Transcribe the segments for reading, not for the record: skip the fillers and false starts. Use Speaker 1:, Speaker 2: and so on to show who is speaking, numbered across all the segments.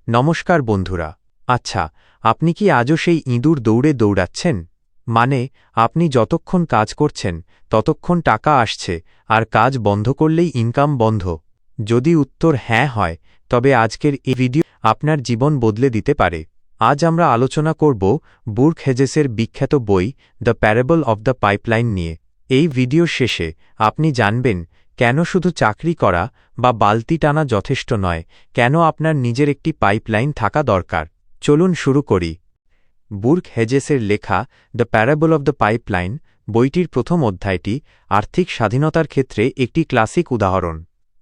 Speaker 1: নমস্কার বন্ধুরা। আচ্ছা, আপনি কি আজও সেই ইঁদুর দৌড়ে দৌড়াচ্ছেন? মানে, আপনি যতক্ষণ কাজ করছেন ততক্ষণ টাকা আসছে, আর কাজ বন্ধ করলেই ইনকাম বন্ধ? যদি উত্তর হ্যাঁ হয়, তবে আজকের এই ভিডিও আপনার জীবন বদলে দিতে পারে। আজ আমরা আলোচনা করব বুর্ক হেজেসের বিখ্যাত বই the parable of the pipeline নিয়ে। এই ভিডিওর শেষে আপনি জানবেন কেন শুধু চাকরি করা বা বালতি টানা যথেষ্ট নয়, কেন আপনার নিজের একটি পাইপলাইন থাকা দরকার। চলুন শুরু করি। বুর্ক হেজেসের লেখা the parable of the pipeline বইটির প্রথম অধ্যায়টি আর্থিক স্বাধীনতার ক্ষেত্রে একটি ক্লাসিক উদাহরণ।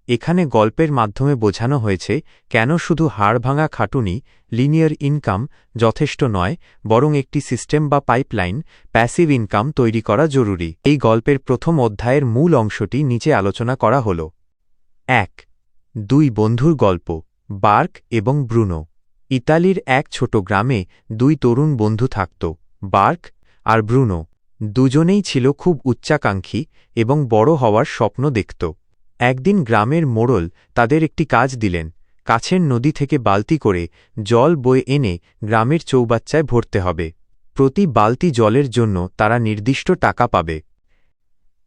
Speaker 1: এখানে গল্পের মাধ্যমে বোঝানো হয়েছে কেন শুধু হাড়ভাঙা খাটুনি, লিনিয়ার ইনকাম যথেষ্ট নয়, বরং একটি সিস্টেম বা পাইপলাইন, প্যাসিভ ইনকাম তৈরি করা জরুরি। এই গল্পের প্রথম অধ্যায়ের মূল অংশটি নিচে আলোচনা করা হল। ১. দুই বন্ধুর গল্প, বার্ক এবং ব্রুনো। ইতালির এক ছোট গ্রামে দুই তরুণ বন্ধু থাকত, বার্ক আর ব্রুনো। দুজনেই ছিল খুব উচ্চাকাঙ্ক্ষী এবং বড় হওয়ার স্বপ্ন দেখত। একদিন গ্রামের মোড়ল তাদের একটি কাজ দিলেন, কাছের নদী থেকে বালতি করে জল বয়ে এনে গ্রামের চৌবাচ্চায় ভরতে হবে। প্রতি বালতি জলের জন্য তারা নির্দিষ্ট টাকা পাবে।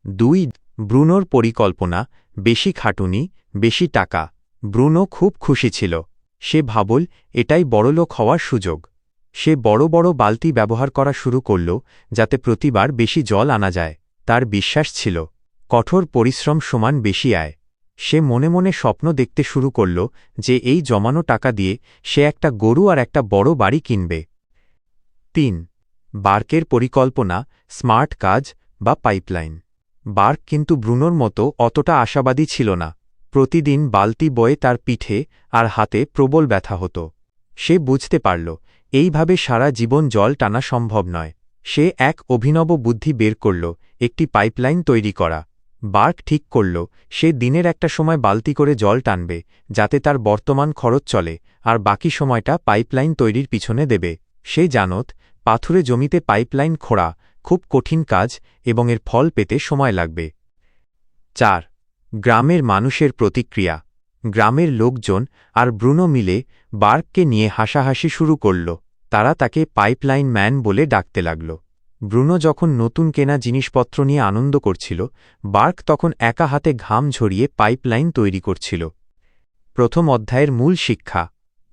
Speaker 1: ২. ব্রুনোর পরিকল্পনা, বেশি খাটুনি, বেশি টাকা। ব্রুনো খুব খুশি ছিল। সে ভাবল এটাই বড়লোক হওয়ার সুযোগ। সে বড় বড় বালতি ব্যবহার করা শুরু করল, যাতে প্রতিবার বেশি জল আনা যায়। তার বিশ্বাস ছিল কঠোর পরিশ্রম সমান বেশি আয়। সে মনে মনে স্বপ্ন দেখতে শুরু করল যে এই জমানো টাকা দিয়ে সে একটা গরু আর একটা বড় বাড়ি কিনবে। ৩. বার্কের পরিকল্পনা, স্মার্ট কাজ বা পাইপলাইন। বার্ক কিন্তু ব্রুনোর মতো অতটা আশাবাদী ছিল না। প্রতিদিন বালতি বয়ে তার পিঠে আর হাতে প্রবল ব্যথা হতো। সে বুঝতে পারল এইভাবে সারা জীবন জল টানা সম্ভব নয়। সে এক অভিনব বুদ্ধি বের করল, একটি পাইপলাইন তৈরি করা। বার্ক ঠিক করল সে দিনের একটা সময় বালতি করে জল টানবে, যাতে তার বর্তমান খরচ চলে, আর বাকি সময়টা পাইপলাইন তৈরির পিছনে দেবে। সে জানত পাথুরে জমিতে পাইপলাইন খোঁড়া খুব কঠিন কাজ এবং এর ফল পেতে সময় লাগবে। ৪. গ্রামের মানুষের প্রতিক্রিয়া। গ্রামের লোকজন আর ব্রুনো মিলে বার্ককে নিয়ে হাসাহাসি শুরু করল। তারা তাকে পাইপলাইন ম্যান বলে ডাকতে লাগল। ব্রুনো যখন নতুন কেনা জিনিসপত্র নিয়ে আনন্দ করছিল, বার্ক তখন একা হাতে ঘাম ঝরিয়ে পাইপলাইন তৈরি করছিল। প্রথম অধ্যায়ের মূল শিক্ষা।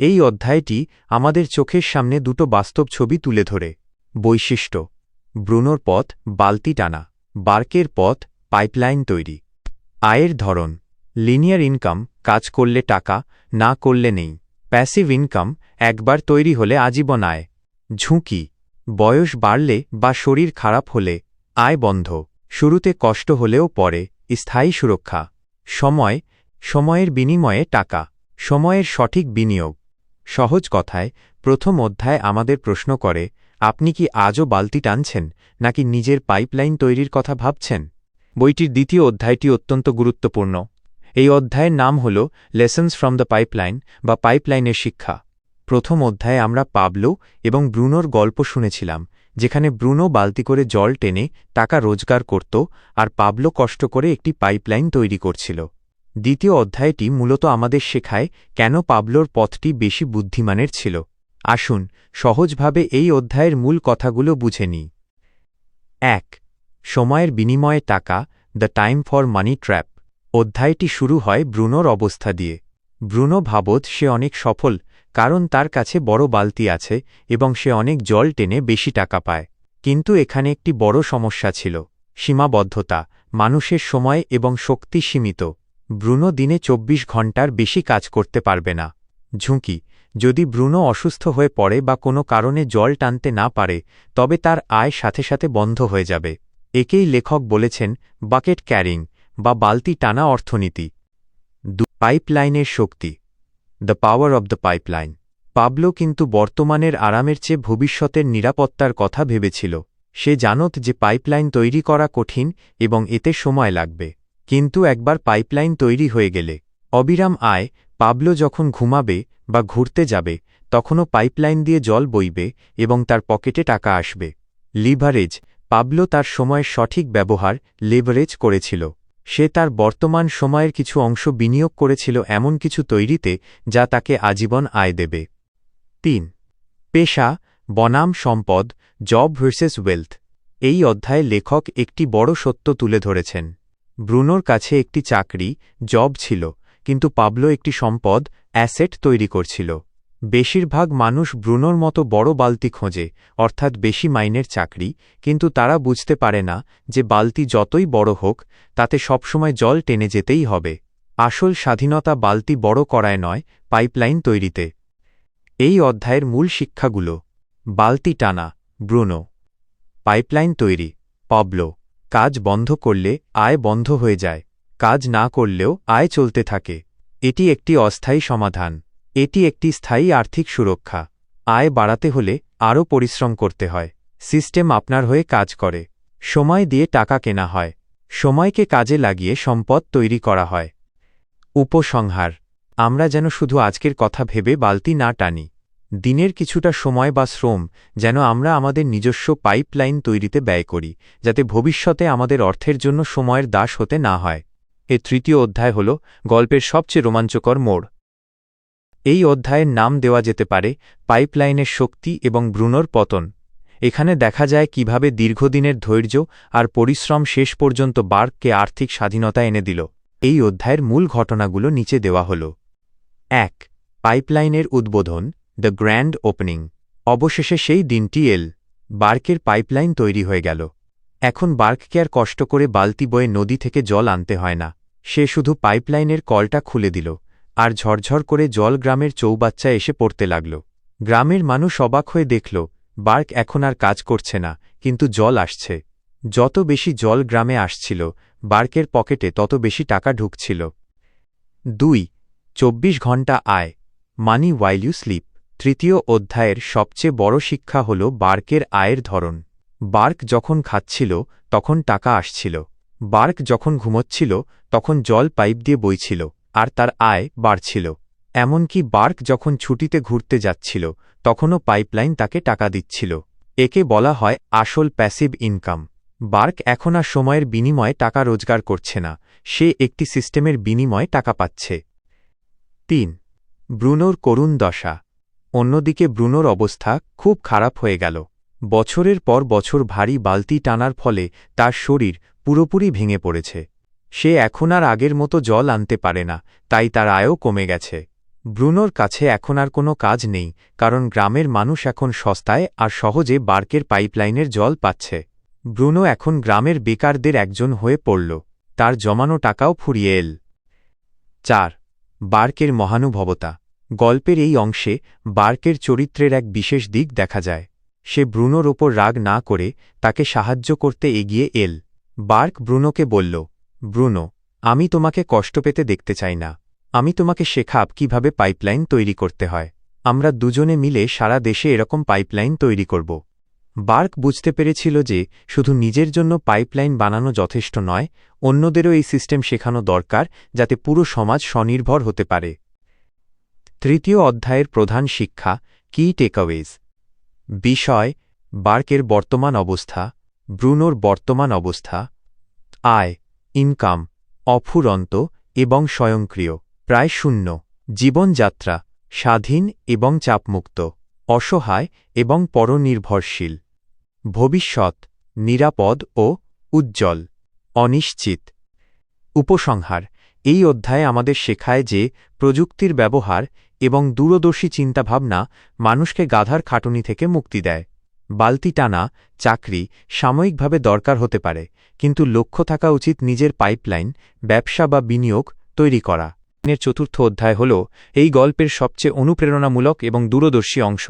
Speaker 1: এই অধ্যায়টি আমাদের চোখের সামনে দুটো বাস্তব ছবি তুলে ধরে। বৈশিষ্ট্য: ব্রুনোর পথ বালতি টানা, বার্কের পথ পাইপলাইন তৈরি। আয়ের ধরন: লিনিয়ার ইনকাম, কাজ করলে টাকা, না করলে নেই। প্যাসিভ ইনকাম, একবার তৈরি হলে আজীবন আয়। ঝুঁকি: বয়স বাড়লে বা শরীর খারাপ হলে আয় বন্ধ। শুরুতে কষ্ট হলেও পরে স্থায়ী সুরক্ষা। সময়: সময়ের বিনিময়ে টাকা, সময়ের সঠিক বিনিয়োগ। সহজ কথায়, প্রথম অধ্যায় আমাদের প্রশ্ন করে, আপনি কি আজও বালতি টানছেন, নাকি নিজের পাইপলাইন তৈরির কথা ভাবছেন? বইটির দ্বিতীয় অধ্যায়টি অত্যন্ত গুরুত্বপূর্ণ। এই অধ্যায়ের নাম হল লেসন্স ফ্রম দ্য পাইপলাইন বা পাইপলাইনের শিক্ষা। প্রথম অধ্যায়ে আমরা পাবলো এবং ব্রুনোর গল্প শুনেছিলাম, যেখানে ব্রুনো বালতি করে জল টেনে টাকা রোজগার করত আর পাবলো কষ্ট করে একটি পাইপলাইন তৈরি করছিল। দ্বিতীয় অধ্যায়টি মূলত আমাদের শেখায় কেন পাবলোর পথটি বেশি বুদ্ধিমানের ছিল। আসুন সহজভাবে এই অধ্যায়ের মূল কথাগুলো বুঝে নিই। ১. সময়ের বিনিময়ে টাকা, the time for money trap. অধ্যায়টি শুরু হয় ব্রুনোর অবস্থা দিয়ে। ব্রুনো ভাবত সে অনেক সফল, কারণ তার কাছে বড় বালতি আছে এবং সে অনেক জল টেনে বেশি টাকা পায়। কিন্তু এখানে একটি বড় সমস্যা ছিল: সীমাবদ্ধতা। মানুষের সময় এবং শক্তি সীমিত। ব্রুনো দিনে ২৪ ঘণ্টার বেশি কাজ করতে পারবে না। ঝুঁকি: যদি ব্রুনো অসুস্থ হয়ে পড়ে বা কোনো কারণে জল টানতে না পারে, তবে তার আয় সাথে সাথে বন্ধ হয়ে যাবে। একেই লেখক বলেছেন বাকেট ক্যারিং বা বালতি টানা অর্থনীতি। পাইপলাইনের শক্তি, the power of the pipeline. Pablo কিন্তু বর্তমানের আরামের চেয়ে ভবিষ্যতের নিরাপত্তার কথা ভেবেছিল। সে জানত যে পাইপলাইন তৈরি করা কঠিন এবং এতে সময় লাগবে। কিন্তু একবার পাইপলাইন তৈরি হয়ে গেলে অবিরাম আয়। পাবলো যখন ঘুমাবে বা ঘুরতে যাবে, তখনও পাইপলাইন দিয়ে জল বইবে এবং তার পকেটে টাকা আসবে। লিভারেজ: পাবলো তার সময়ের সঠিক ব্যবহার লেভারেজ করেছিল। সে তার বর্তমান সময়ের কিছু অংশ বিনিয়োগ করেছিল এমন কিছু তৈরিতে যা তাকে আজীবন আয় দেবে। 3. পেশা বনাম সম্পদ, জব ভার্সেস ওয়েলথ। এই অধ্যায়ে লেখক একটি বড় সত্য তুলে ধরেছেন। ব্রুনোর কাছে একটি চাকরি, জব ছিল, কিন্তু পাবলো একটি সম্পদ, অ্যাসেট তৈরি করছিল। বেশিরভাগ মানুষ ব্রুনোর মতো বড় বালতি খোঁজে, অর্থাৎ বেশি মাইনের চাকরি, কিন্তু তারা বুঝতে পারে না যে বালতি যতই বড় হোক, তাতে সবসময় জল টেনে যেতেই হবে। আসল স্বাধীনতা বালতি বড় করায় নয়, পাইপলাইন তৈরিতে। এই অধ্যায়ের মূল শিক্ষাগুলো: বালতি টানা, ব্রুনো; পাইপলাইন তৈরি, পাবলো। কাজ বন্ধ করলে আয় বন্ধ হয়ে যায়, কাজ না করলেও আয় চলতে থাকে। এটি একটি অস্থায়ী সমাধান, এটি একটি স্থায়ী আর্থিক সুরক্ষা। আয় বাড়াতে হলে আরও পরিশ্রম করতে হয়। সিস্টেম আপনার হয়ে কাজ করে। সময় দিয়ে টাকা কেনা হয়, সময়কে কাজে লাগিয়ে সম্পদ তৈরি করা হয়। উপসংহার: আমরা যেন শুধু আজকের কথা ভেবে বালতি না টানি। দিনের কিছুটা সময় বা শ্রম যেন আমরা আমাদের নিজস্ব পাইপলাইন তৈরিতে ব্যয় করি, যাতে ভবিষ্যতে আমাদের অর্থের জন্য সময়ের দাস হতে না হয়। এর তৃতীয় অধ্যায় হল গল্পের সবচেয়ে রোমাঞ্চকর মোড়। এই অধ্যায়ের নাম দেওয়া যেতে পারে পাইপলাইনের শক্তি এবং ব্রুনোর পতন। এখানে দেখা যায় কিভাবে দীর্ঘদিনের ধৈর্য আর পরিশ্রম শেষ পর্যন্ত বার্ককে আর্থিক স্বাধীনতা এনে দিল। এই অধ্যায়ের মূল ঘটনাগুলো নিচে দেওয়া হল। 1. পাইপলাইনের উদ্বোধন, দ্য গ্র্যান্ড ওপেনিং। অবশেষে সেই দিনটি এল। বার্কের পাইপলাইন তৈরি হয়ে গেল। এখন বার্ককে আর কষ্ট করে বালতি বয়ে নদী থেকে জল আনতে হয় না। সে শুধু পাইপলাইনের কলটা খুলে দিল, আর ঝরঝর করে জল গ্রামের চৌবাচ্চায় এসে পড়তে লাগল। গ্রামের মানুষ অবাক হয়ে দেখল, বার্ক এখন আর কাজ করছে না, কিন্তু জল আসছে। যত বেশি জল গ্রামে আসছিল, বার্কের পকেটে তত বেশি টাকা ঢুকছিল। 2. 24 ঘণ্টা আয়, মানি ওয়াইল ইউ স্লিপ। তৃতীয় অধ্যায়ের সবচেয়ে বড় শিক্ষা হল বার্কের আয়ের ধরন। বার্ক যখন খাচ্ছিল তখন টাকা আসছিল, বার্ক যখন ঘুমোচ্ছিল তখন জল পাইপ দিয়ে বইছিল, আর তার আয় বাড়ছিল। এমনকি বার্ক যখন ছুটিতে ঘুরতে যাচ্ছিল তখনও পাইপলাইন তাকে টাকা দিচ্ছিল। একে বলা হয় আসল প্যাসিভ ইনকাম। বার্ক এখন আর সময়ের বিনিময়ে টাকা রোজগার করছে না, সে একটি সিস্টেমের বিনিময়ে টাকা পাচ্ছে। 3. ব্রুনোর করুণ দশা। অন্যদিকে ব্রুনোর অবস্থা খুব খারাপ হয়ে গেল। বছরের পর বছর ভারী বালতি টানার ফলে তার শরীর পুরোপুরি ভেঙে পড়েছে। সে এখন আর আগের মতো জল আনতে পারে না, তাই তার আয়ও কমে গেছে। ব্রুনোর কাছে এখন আর কোনো কাজ নেই, কারণ গ্রামের মানুষ এখন সস্তায় আর সহজে বার্কের পাইপলাইনের জল পাচ্ছে। ব্রুনো এখন গ্রামের বেকারদের একজন হয়ে পড়ল, তার জমানো টাকাও ফুরিয়ে এল। 4. বার্কের মহানুভবতা। গল্পের এই অংশে বার্কের চরিত্রের এক বিশেষ দিক দেখা যায়। সে ব্রুনোর ওপর রাগ না করে তাকে সাহায্য করতে এগিয়ে এল। বার্ক ব্রুনোকে বলল, ব্রুনো, আমি তোমাকে কষ্ট পেতে দেখতে চাই না। আমি তোমাকে শেখাব কিভাবে পাইপলাইন তৈরি করতে হয়। আমরা দুজনে মিলে সারা দেশে এরকম পাইপলাইন তৈরি করব। বার্ক বুঝতে পেরেছিল যে শুধু নিজের জন্য পাইপলাইন বানানো যথেষ্ট নয়, অন্যদেরও এই সিস্টেম শেখানো দরকার, যাতে পুরো সমাজ স্বনির্ভর হতে পারে। তৃতীয় অধ্যায়ের প্রধান শিক্ষা, কি টেকঅ্যাওয়েজ। বিষয়: বার্কের বর্তমান অবস্থা, ব্রুনোর বর্তমান অবস্থা। আয়, ইনকাম, অফুরন্ত এবং স্বয়ংক্রিয়, প্রায় শূন্য। জীবনযাত্রা: স্বাধীন এবং চাপমুক্ত, অসহায় এবং পরনির্ভরশীল। ভবিষ্যৎ: নিরাপদ ও উজ্জ্বল, অনিশ্চিত। উপসংহার: এই অধ্যায়ে আমাদের শেখায় যে প্রযুক্তির ব্যবহার এবং দূরদর্শী চিন্তাভাবনা মানুষকে গাধার খাটুনি থেকে মুক্তি দেয়। বালতি টানা, চাকরি সাময়িকভাবে দরকার হতে পারে, কিন্তু লক্ষ্য থাকা উচিত নিজের পাইপলাইন, ব্যবসা বা বিনিয়োগ তৈরি করা। এর চতুর্থ অধ্যায় হল এই গল্পের সবচেয়ে অনুপ্রেরণামূলক এবং দূরদর্শী অংশ।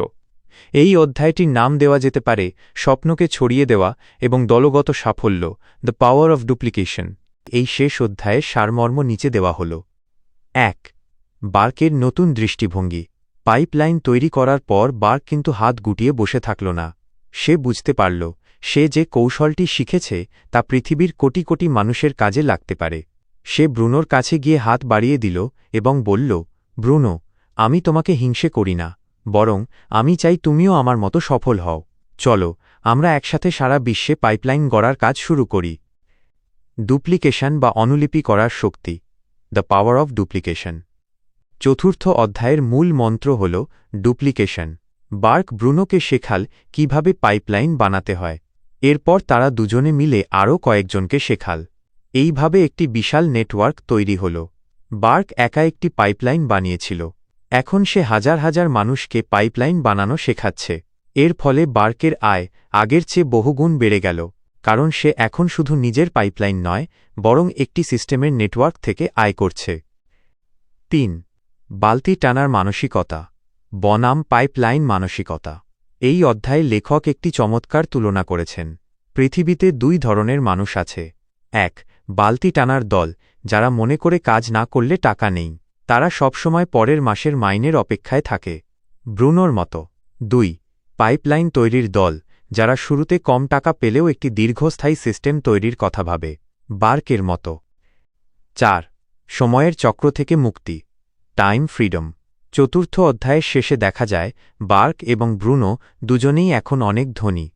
Speaker 1: এই অধ্যায়টির নাম দেওয়া যেতে পারে স্বপ্নকে ছড়িয়ে দেওয়া এবং দলগত সাফল্য, দ্য পাওয়ার অফ ডুপ্লিকেশন। এই শেষ অধ্যায়ের সারমর্ম নিচে দেওয়া হল। 1. বার্কের নতুন দৃষ্টিভঙ্গি। পাইপলাইন তৈরি করার পর বার্ক কিন্তু হাত গুটিয়ে বসে থাকল না। সে বুঝতে পারল, সে যে কৌশলটি শিখেছে তা পৃথিবীর কোটি কোটি মানুষের কাজে লাগতে পারে। সে ব্রুনোর কাছে গিয়ে হাত বাড়িয়ে দিল এবং বলল, ব্রুনো, আমি তোমাকে হিংসে করি না, বরং আমি চাই তুমিও আমার মতো সফল হও। চলো আমরা একসাথে সারা বিশ্বে পাইপলাইন গড়ার কাজ শুরু করি। ডুপ্লিকেশন বা অনুলিপি করার শক্তি, দ্য পাওয়ার অফ ডুপ্লিকেশন। চতুর্থ অধ্যায়ের মূল মন্ত্র হল ডুপ্লিকেশন, বার্ক ব্রুনোকে শেখাল কিভাবে পাইপলাইন বানাতে হয়। এরপর তারা দুজনে মিলে আরও কয়েকজনকে শেখাল। এইভাবে একটি বিশাল নেটওয়ার্ক তৈরি হল। বার্ক একা একটি পাইপলাইন বানিয়েছিল, এখন সে হাজার হাজার মানুষকে পাইপলাইন বানানো শেখাচ্ছে। এর ফলে বার্কের আয় আগের চেয়ে বহুগুণ বেড়ে গেল, কারণ সে এখন শুধু নিজের পাইপলাইন নয়, বরং একটি সিস্টেমের নেটওয়ার্ক থেকে আয় করছে। ৩. বালতি টানার মানসিকতা বনাম পাইপলাইন মানসিকতা। এই অধ্যায়ে লেখক একটি চমৎকার তুলনা করেছেন। পৃথিবীতে দুই ধরনের মানুষ আছে। ১. বালতি টানার দল, যারা মনে করে কাজ না করলে টাকা নেই। তারা সবসময় পরের মাসের মাইনের অপেক্ষায় থাকে, ব্রুনোর মতো। ২. পাইপলাইন তৈরির দল, যারা শুরুতে কম টাকা পেলেও একটি দীর্ঘস্থায়ী সিস্টেম তৈরির কথা ভাবে, বার্কের মতো। ৪. সময়ের চক্র থেকে মুক্তি টাইম ফ্রিডম। চতুর্থ অধ্যায়ের শেষে দেখা যায় বার্ক এবং ব্রুনো দুজনেই এখন অনেক ধনী।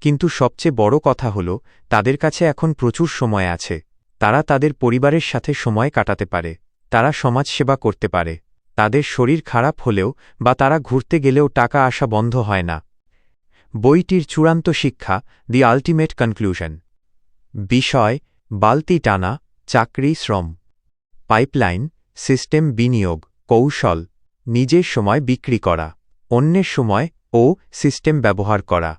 Speaker 1: কিন্তু সবচেয়ে বড় কথা হল, তাদের কাছে এখন প্রচুর সময় আছে। তারা তাদের পরিবারের সাথে সময় কাটাতে পারে, তারা সমাজসেবা করতে পারে, তাদের শরীর খারাপ হলেও বা তারা ঘুরতে গেলেও টাকা আসা বন্ধ হয় না। বইটির চূড়ান্ত শিক্ষা, দি আল্টিমেট কনক্লুশন। বিষয়: বালতি টানা, চাকরি, শ্রম। পাইপলাইন, সিস্টেম, বিনিয়োগ, কৌশল। নিজের সময় বিক্রি করা, অন্যের সময় ও সিস্টেম ব্যবহার করা।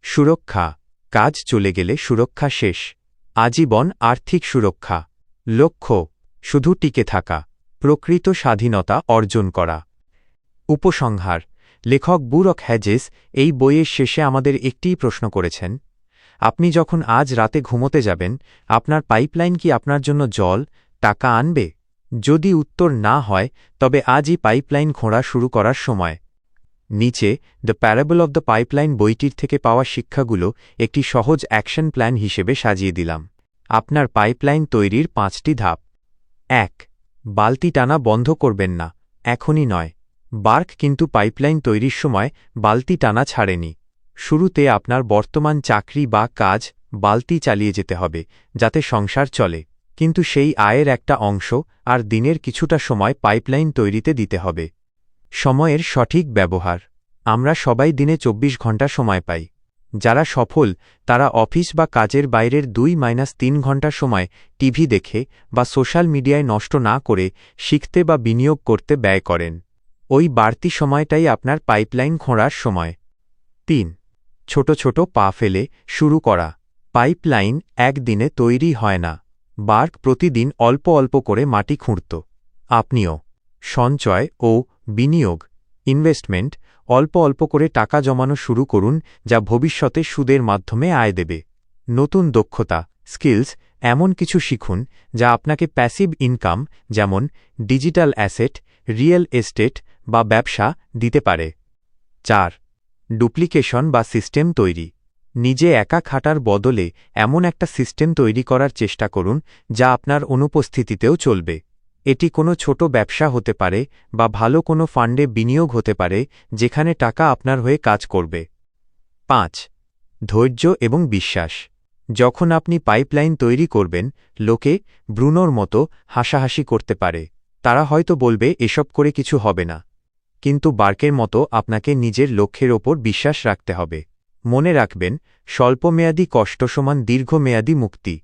Speaker 1: সুরক্ষা, কাজ চলে গেলে সুরক্ষা শেষ। আজীবন আর্থিক সুরক্ষা। লক্ষ্য, শুধু টিকে থাকা, প্রকৃত স্বাধীনতা অর্জন করা। উপসংহার: লেখক বুরক হ্যাজেস এই বইয়ের শেষে আমাদের একটিই প্রশ্ন করেছেন। আপনি যখন আজ রাতে ঘুমোতে যাবেন, আপনার পাইপলাইন কি আপনার জন্য জল, টাকা আনবে? যদি উত্তর না হয়, তবে আজই পাইপলাইন খোঁড়া শুরু করার সময়। নিচে the parable of the pipeline বইটির থেকে পাওয়া শিক্ষাগুলো একটি সহজ অ্যাকশন প্ল্যান হিসেবে সাজিয়ে দিলাম। আপনার পাইপলাইন তৈরির ৫টি ধাপ। ১. বালতি টানা বন্ধ করবেন না, এখনই নয়। বার্ক কিন্তু পাইপলাইন তৈরির সময় বালতি টানা ছাড়েনি। শুরুতে আপনার বর্তমান চাকরি বা কাজ বালতি চালিয়ে যেতে হবে, যাতে সংসার চলে, কিন্তু সেই আয়ের একটা অংশ আর দিনের কিছুটা সময় পাইপলাইন তৈরিতে দিতে হবে। সময়ের সঠিক ব্যবহার। আমরা সবাই দিনে ২৪ ঘণ্টা সময় পাই। যারা সফল, তারা অফিস বা কাজের বাইরের ২-৩ ঘণ্টা সময় টিভি দেখে বা সোশ্যাল মিডিয়ায় নষ্ট না করে শিখতে বা বিনিয়োগ করতে ব্যয় করেন। ওই বাড়তি সময়টাই আপনার পাইপলাইন খোঁড়ার সময়। ৩. ছোট ছোট পা ফেলে শুরু করা। পাইপলাইন একদিনে তৈরি হয় না। বার্ক প্রতিদিন অল্প অল্প করে মাটি খুঁড়ত। আপনিও সঞ্চয় ও বিনিয়োগ, ইনভেস্টমেন্ট, অল্প অল্প করে টাকা জমানো শুরু করুন, যা ভবিষ্যতে সুদের মাধ্যমে আয় দেবে। নতুন দক্ষতা, স্কিলস, এমন কিছু শিখুন যা আপনাকে প্যাসিভ ইনকাম, যেমন ডিজিটাল অ্যাসেট, রিয়েল এস্টেট বা ব্যবসা দিতে পারে। ৪. ডুপ্লিকেশন বা সিস্টেম তৈরি। নিজে একা খাটার বদলে এমন একটা সিস্টেম তৈরি করার চেষ্টা করুন যা আপনার অনুপস্থিতিতেও চলবে। এটি কোনো ছোট ব্যবসা হতে পারে বা ভালো কোনো ফান্ডে বিনিয়োগ হতে পারে, যেখানে টাকা আপনার হয়ে কাজ করবে। ৫. ধৈর্য এবং বিশ্বাস। যখন আপনি পাইপলাইন তৈরি করবেন, লোকে ব্রুনোর মতো হাসাহাসি করতে পারে। তারা হয়তো বলবে এসব করে কিছু হবে না। কিন্তু বার্কের মতো আপনাকে নিজের লক্ষ্যের ওপর বিশ্বাস রাখতে হবে। মনে রাখবেন, স্বল্পমেয়াদী কষ্ট সমান দীর্ঘমেয়াদী মুক্তি।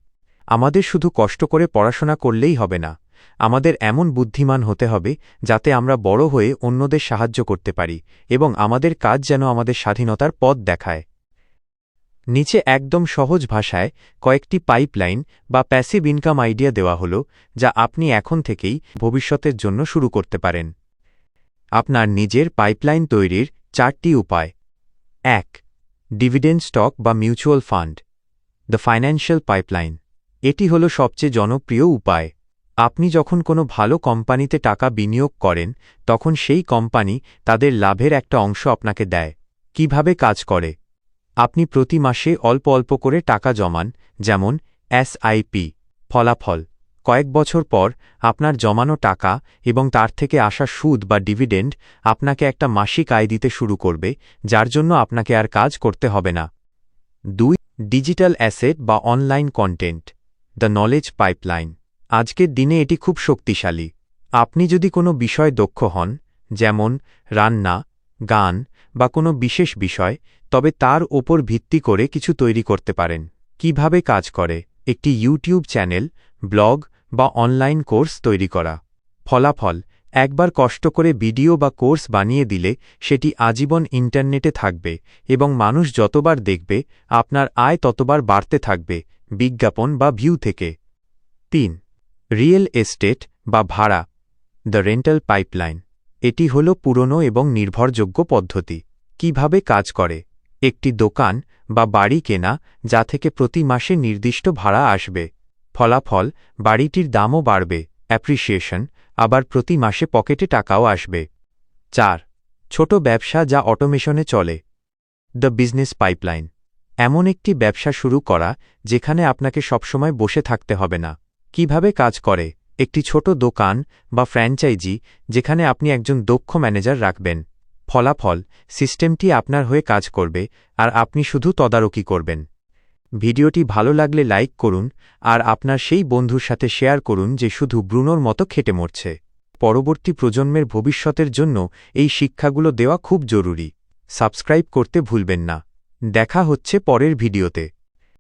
Speaker 1: আমাদের শুধু কষ্ট করে পড়াশোনা করলেই হবে না, আমাদের এমন বুদ্ধিমান হতে হবে যাতে আমরা বড় হয়ে অন্যদের সাহায্য করতে পারি এবং আমাদের কাজ যেন আমাদের স্বাধীনতার পথ দেখায়। নিচে একদম সহজ ভাষায় কয়েকটি পাইপলাইন বা প্যাসিভ ইনকাম আইডিয়া দেওয়া হল, যা আপনি এখন থেকেই ভবিষ্যতের জন্য শুরু করতে পারেন। আপনার নিজের পাইপলাইন তৈরির ৪টি উপায়। ১. ডিভিডেন্ড স্টক বা mutual fund. The financial pipeline. এটি হল সবচেয়ে জনপ্রিয় উপায়। আপনি যখন কোনো ভালো কোম্পানিতে টাকা বিনিয়োগ করেন, তখন সেই কোম্পানি তাদের লাভের একটা অংশ আপনাকে দেয়। কিভাবে কাজ করে? আপনি প্রতি মাসে অল্প অল্প করে টাকা জমান, যেমন এসআইপি। ফলাফল: কয়েক বছর পর আপনার জমানো টাকা এবং তার থেকে আসা সুদ বা ডিভিডেন্ড আপনাকে একটা মাসিক আয় দিতে শুরু করবে, যার জন্য আপনাকে আর কাজ করতে হবে না। ২. ডিজিটাল অ্যাসেট বা online content. The knowledge pipeline. আজকের দিনে এটি খুব শক্তিশালী। আপনি যদি কোনো বিষয় দক্ষ হন, যেমন রান্না, গান বা কোনো বিশেষ বিষয়, তবে তার ওপর ভিত্তি করে কিছু তৈরি করতে পারেন। কিভাবে কাজ করে? একটি ইউটিউব চ্যানেল, ব্লগ বা অনলাইন কোর্স তৈরি করা। ফলাফল: একবার কষ্ট করে ভিডিও বা কোর্স বানিয়ে দিলে সেটি আজীবন ইন্টারনেটে থাকবে এবং মানুষ যতবার দেখবে আপনার আয় ততবার বাড়তে থাকবে বিজ্ঞাপন বা ভিউ থেকে। ৩. রিয়েল এস্টেট বা ভাড়া, দ্য রেন্টাল পাইপলাইন। এটি হল পুরনো এবং নির্ভরযোগ্য পদ্ধতি। কিভাবে কাজ করে? একটি দোকান বা বাড়ি কেনা যা থেকে প্রতি মাসে নির্দিষ্ট ভাড়া আসবে। ফলাফল: বাড়িটির দামও বাড়বে, অ্যাপ্রিসিয়েশন, আবার প্রতি মাসে পকেটে টাকাও আসবে। ৪. ছোট ব্যবসা যা অটোমেশনে চলে, দ্য বিজনেস পাইপলাইন। এমন একটি ব্যবসা শুরু করা যেখানে আপনাকে সবসময় বসে থাকতে হবে না। কিভাবে কাজ করে? একটি ছোট দোকান বা ফ্র্যাঞ্চাইজি যেখানে আপনি একজন দক্ষ ম্যানেজার রাখবেন। ফলাফল: সিস্টেমটি আপনার হয়ে কাজ করবে আর আপনি শুধু তদারকি করবেন। ভিডিওটি ভালো লাগলে লাইক করুন আর আপনার সেই বন্ধুর সাথে শেয়ার করুন যে শুধু ব্রুনোর মতো খেটে মরছে। পরবর্তী প্রজন্মের ভবিষ্যতের জন্য এই শিক্ষাগুলো দেওয়া খুব জরুরি। সাবস্ক্রাইব করতে ভুলবেন না। দেখা হচ্ছে পরের ভিডিওতে।